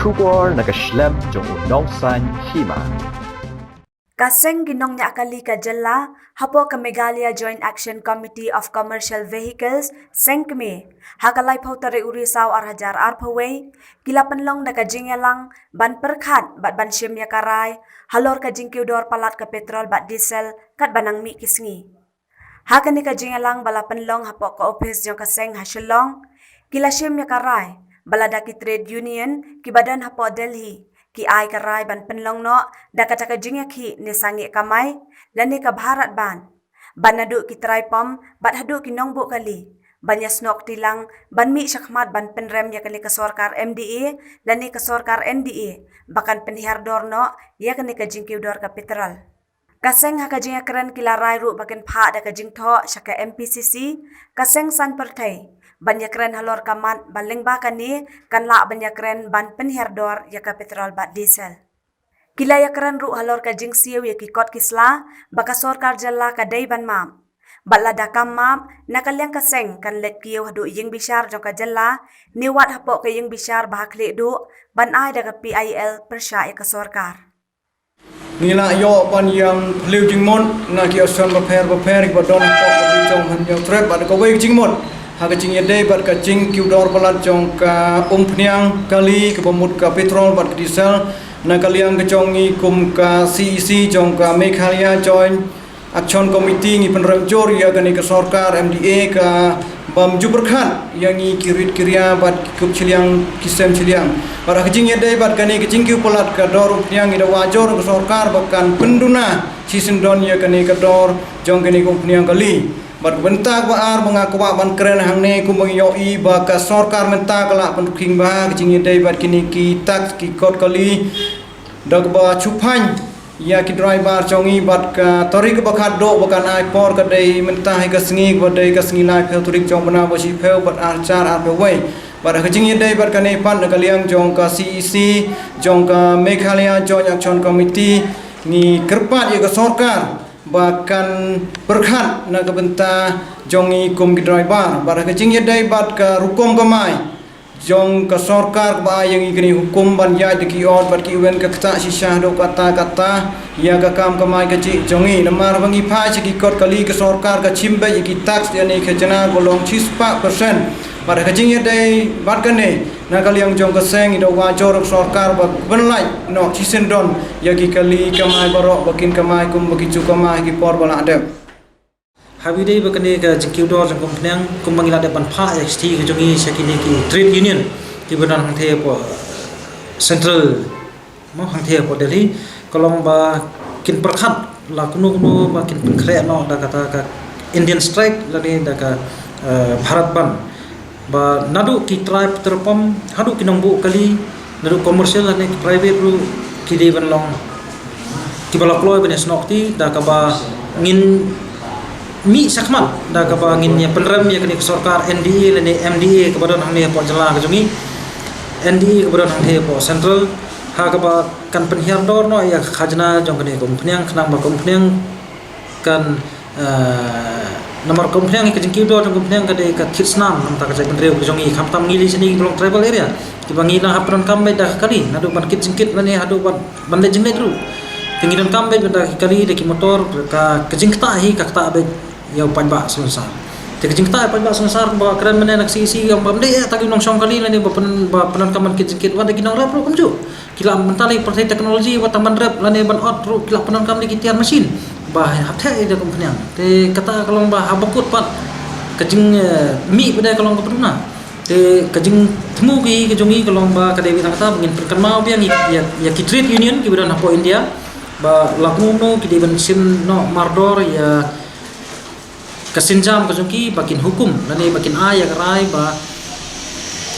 Shubor nakaslem jong unongsan hima. Kaseng ginong niya akali ka jala, hapo ka Meghalaya Joint Action Committee of Commercial Vehicles, SENCME, hakalay pautare urisaw arhajar arpaway, kilapanlong nakajingyalang, ban perkhat, bat ban syem ya karay, halor ka jingkiudor palat ka petrol bat diesel, kat banang mi kisngi. Hakani ka jingyalang balapanlong hapo ka office jong kaseng hasyalong, kila syem ya karay, baladaki trade union, kibadan hapo Delhi, ki ay karay ban penlong no dakataka jingya ki ni sangi kamay lani ka bharat ban nadu ki try pom bat hadu ki nongbu kali banya snok tilang ban mi syakmat ban penrem ya kali ka sorkar MDA lani ka sorkar NDA bakan penhiardor no ya kani ka jingkiudor ka petrol kaseng ha ka jingya keren kila rai ru bakan pha da ka jingtho syaka MPCC kaseng san pertai banyak keren halor kamat baling bakani kan la banyak keren ban penhiardor ya ka petrol bat diesel. Kila ya keren ru halor ka jingsiu ya ki kot kisla baka sorkar jalla ka day ban mam. Bala da kam mam nakalyang kaseng kan let kiyo hadu ying bishar jong ka jalla niwat hapo ka ying bishar bahakli du ban ay da ka PIL persya ya ka sorkar. Nila yo pan yang liu jingmon na ki asan baper ki badon ko ko jong han yo trep bad ko wei jingmon ha ka jing yedai bad ka jing kiudor palat jong ka pniang kali ke pemut ka petrol bad diesel na kaliang ke jongi kum ka CEC jong ka Meghalaya Joint Action Committee ngi penrem jor ya gani ka sorkar MDA ka bam juberkhan yang ngi kirit kiria bad kup chiliang kisem chiliang para kejing yedai bad gani kejing kiu palat ka dor pniang ida wajor ka sorkar bakan penduna season don ya gani ka dor jong gani kum pniang kali bad bentak baar mengaku ban keren hang ne kum yoi ba ka sorkar mentak la penking ba kejing yedai bad kini ki tax ki kot kali dak ba chupan ya ki driver jongi bat ka tori ka bakhat do bakan ai por ka dei mentah ka sngi ka dei ka sngi lai pheu turik jong bana bo si pheu bat archar ar wei bat ka jing dei bat ka nei pan ka liang jong ka CEC jong ka Meghalaya Joint Action Committee ni kerpat ya ka sorkar bahkan berkhat na ka benta jongi kum ki driver bat ka jing dei bat ka rukom ka mai jong ka sorkar ba yang igni hukum ban ya de ki ot bat ki wen ka kata sisah do kata ya ka kam ka mai ka chi jongi namar bangi pha chi ki kot kali ka sorkar ka chimbe ki tax ya ni khajana golong 6% pada ka jing ya dai bat ka ne na kali yang jong ka seng do wa jor sorkar ba ben lai no chi sen don ya ki kali ka mai barok bakin ka mai kum baki chu ka mai ki por bala adem Habidai bakane ka jingkiudor jong kompnyang kumbangila de ban pha XT ke jongi sakini ki trade union ki badan hangthe po central mo hangthe po Delhi kolong ba kin perkhat la kunu ba kin khre no da kata ka Indian strike la ni da ka Bharat ban ba nadu ki tribe terpom hadu kinongbu kali nadu commercial la ni private ru ki de ban long ki balak loy ban snokti da ka ba ngin mi sakmat da ka bangin ya penrem ya kini sorkar NDA lene MDA ke badan hang ne po jala ka jungi NDA ke badan hang ne po central ha ka ba kan penhiardor no ya khajna jong kini kompnyang khnang ba kompnyang kan nomor kompnyang ke jingkiudor jong kompnyang ka de ka kitsnam nam ta ka jai penreu ke jungi khamtam ngili sini long tribal area ki bangi na hapran kambe da kali nadu ban kit jingkit lane hadu ban bande jingle ru tingiran kambe da kali de ki motor ka kejingta hi ka ta be yang panjang selesai. Jika jingta panjang selesai, bawa keren mana nak sisi yang bamde ya tak ginong song kali lani bawa kaman kit wada ginong rap ro kumju. Kila mentali pertai teknologi wata manrap lani ban ot ro kila penangkam di kitian mesin. Bah hapte ida kompanyang. Te kata kalau bah habakut pat kejing mi pada kalau kepeduna. Te kejing temu ki kejongi kalau bah kadewi kata mungkin perkemau biang ya ki trade union ki beran hapo India. Bah lakuno ki deban sim no mardor ya kasinjam kajungki bakin hukum lani bakin aya karai ba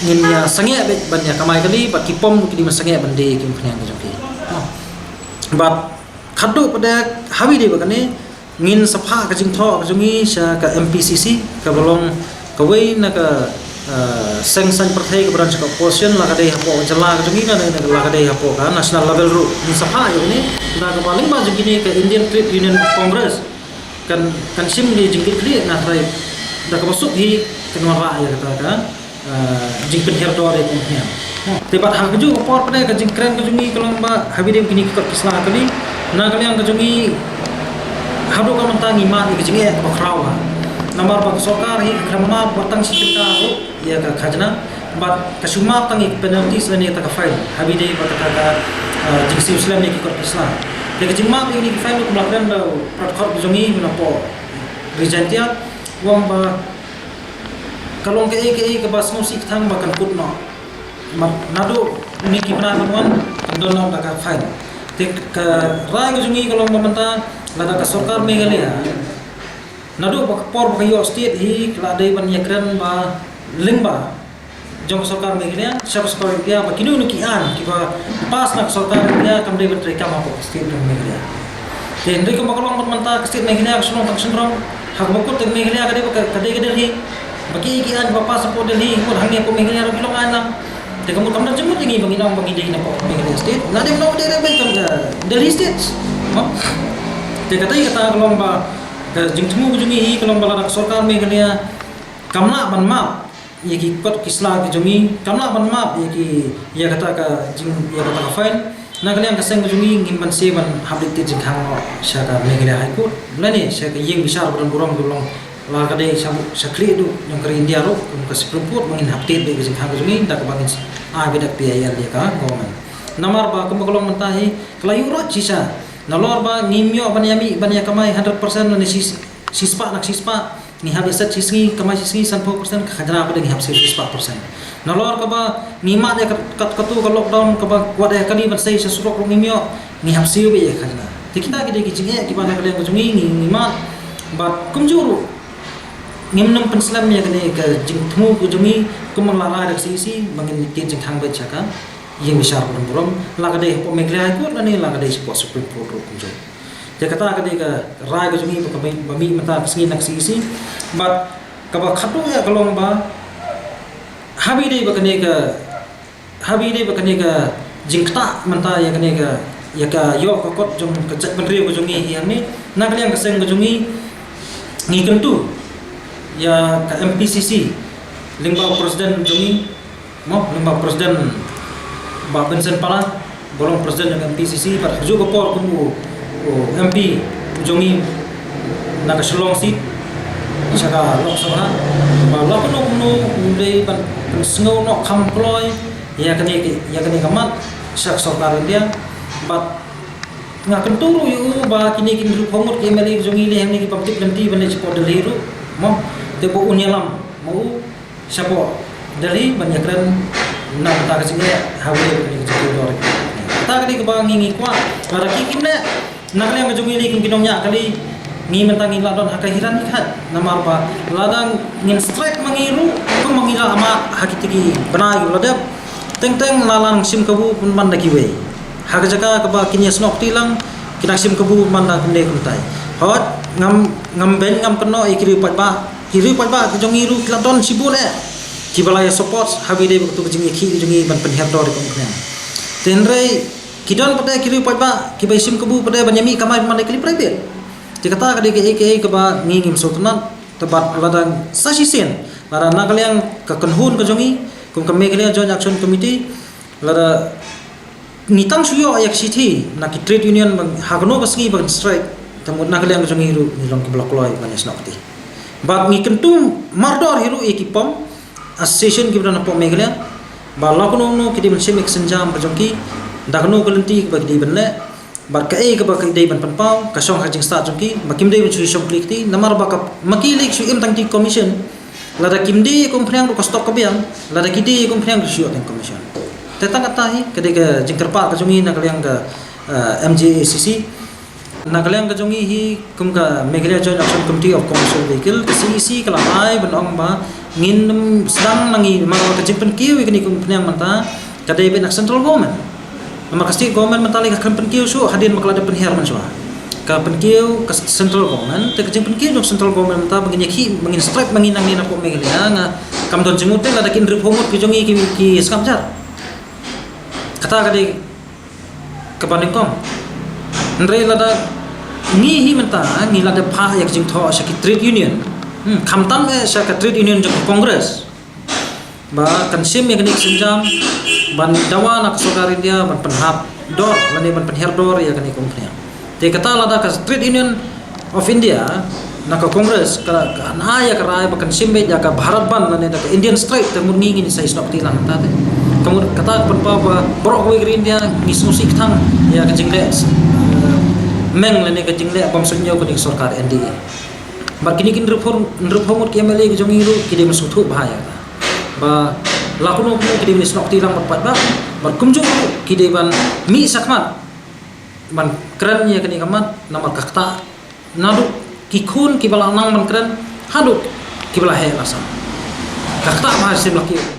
ngin ya sange ban ya kamai kali ba kipom ki di masange bande ki phnyang kajungki ba khadu pada hawi de bakane ngin sapha kajing tho kajungi sha ka MPCC ka bolong ka wei na ka sengsan perthai ka branch ka portion la ka dei hapo jala kajungi na la ka dei hapo ka national level ru ni sapha yo ni na ka paling ba jungki ka Indian Trade Union Congress kan sim di jingkit kli na try da ka masuk hi kenwara ya kata ka jing penhiardor ya kompnya Tiba hak ju opor pada kajing keren kajungi kalau ba habide begini kot kislah kali na kalian kajungi hadu ka mentangi ma ni kajingi ba krawa namar ba sokar hi kramna batang sikita ya ka khajna ba kasuma tangi penalty selani ta ka fine habide ba ka jingsi islam ni kot kislah de kajing ma ni fine ko melakukan da protokol kajungi na po regentia wang ba kalong ke bas musik thang ba kan putno nado ni kipna namuan dono da ka fine te ka rai kajungi kalau mementa lada ka sarkar Meghalaya nado ba por ba yo state hi kladai ban yakran ba lingba jong sarkar Meghalaya sab sarkar dia ba kinu ki an ki ba pas nak sarkar dia kam dai ban rekam apa state Meghalaya te ndai ko makolong mementa state Meghalaya sunong tang sunrong hak bakut te Meghalaya ka dai hi bagi ki an ba pas po Delhi ko hangi ko Meghalaya ro kilong anam te kamu tamna jemut ini banginang bangidai na po Meghalaya state na dem no de baik Delhi state te kata kalau ba jingtmu kujungi hi kalau ba sarkar Meghalaya kamna ban map ye ki kot kisla kujungi kamna ban map ye ki ya kata ka jing ya kata ka fine na kalian kaseng kujungi ngimban se ban hablit te jingkhang syaka Meghalaya high court lani syaka yeng besar burung gulong la kadai sakli du yang ke India ro ke Supreme Court mangin update be jingkhang kujungi dak bangin bedak PIL dia ka government namar ba kemakolong mentahi kelayu ro cisa nalor ba ngimyo banyami banya kamai 100% ni sispa nak sispa ni habisat sisgi kamai sisgi 100% khajana pada ni habis 100% nalor ka ba ngima dia kat katu ka lockdown ka ba wada kali ban sai sesurok ngimyo ni habis be khajana tikita gede kijinge ki bana kali kujungi ngima ba kumjuru ngimnam penslam ya kene ka jingthmu kujungi kumala rak sisi bangin ti jingthang ba chaka yang besar burung lagade po Meghalaya ko lani lagade si po Supreme Court ro kunjo te kata kade ka rai ko jumi pa bami mata kisni nak sisi but ka ba khatu ya kalong ba habide ba kane ka jingta manta ya kane ka ya ka yo ko kot jong ka chat ban rio ko jungi yang ni na kalian ka seng ko jungi ngi kentu ya ka MPCC lingba presiden jungi mo lingba presiden ba Benson pala bolong presiden dengan MPCC par juga por kumu MP jongi naga Shillong seat saka Lok Sabha ba lo kuno dei ban snow no kamploi ya kani kamat sak sarkar India but ngaken turu yu ba kini ru pomot ke meli jongi le hamni ki public nanti bane ci por Delhi ru mo te bo unyalam mau sapo Delhi banyakran na ta kasinge hawe ni jiki dor ta kali ke bang ngi kwa para kikim le na kali ngajongi li kum kinomnya kali ngi mentangi ladon hakahiran ikhat namar ba ladang ngin strike mangiru kum mangila ama hakitiki bana yu ladap teng lalang sim kabu pun manda kiwe hak jaka ke ba kinya snok tilang kina sim kabu manda kumne kuntai hot ngam ben ngam keno ikiri pat ba jongi ru ladon sibul kibalaya support habide betu kejingi ki jungi ban penhap dor ko kena tenrei kidon pada kiri pa ki baisim kebu pada banyami kamai man kali private dikata kade ke ba ngingim sultanat tebat ladang sasisen lara nakaliang ka kenhun ko jungi kum Meghalaya Joint Action Committee lara nitang suyo ayak city nak trade union bang hagno basngi bang strike tamud nakaliang jungi ru nilong ki blok loi banyas nokti ba ngi kentum mardor hiru ekipom association ki bana po Meghalaya ba lakono no ki diben semik senjam pajongki dagno kalenti ba ki diben le bar ka e ka ba ki diben panpau ka song hajing sta jongki makim diben su shoplikti namar ba ka makilik su im tangki commission lada kimdi komprang ko stok kabiang lada kidi komprang su tang commission tetang katahi kadega jingkerpa ka jongi na kaliang ka MJACC na kaliang ka jongi hi kum ka Meghalaya Joint Action Committee of Commercial Vehicle CEC kalai banong ba ngin sedang nangi mga kajimpen kiw ikni kum pnyang manta kadai ben central government nama state government mentali ka kampen kiw su hadin maklada penhiar man su ka penkiw ka central government te kajimpen kiw jong central government manta bangin ki bangin strike bangin nang na po Meghalaya nga kam don jimute lada kin rip homot ki jongi ki skamjar kata kadai kapaningkom ndrei lada ngi hi menta ngi lada pha yak jing tho sa ki trade union kamtam sa ka trade union jong congress ba kan sim yang nik senjam ban dawa nak sokar India ban penhap dor lani ban penher dor ya kan company te kata lada ka Trade Union of India nak Congress ka anaya ka rai bakan sim be ka Bharat ban lani ka Indian strike te murni ngin sai stop tilang ta te kamu kata pan pa ba borok we India ngisusi thang ya ka jingle meng lani ka jingle bom sunyo ko nik sarkar NDA bar kini kin reform ki MLA ki jongi ru ki de masuthu bahaya ba lakuno ko ki de snok tilang pat ba bar kumju ki de ban mi sakmat man kran ya kini kamat namar kakta nadu ki khun ki bala nang man kran hadu ki bala he asam kakta ma sim laki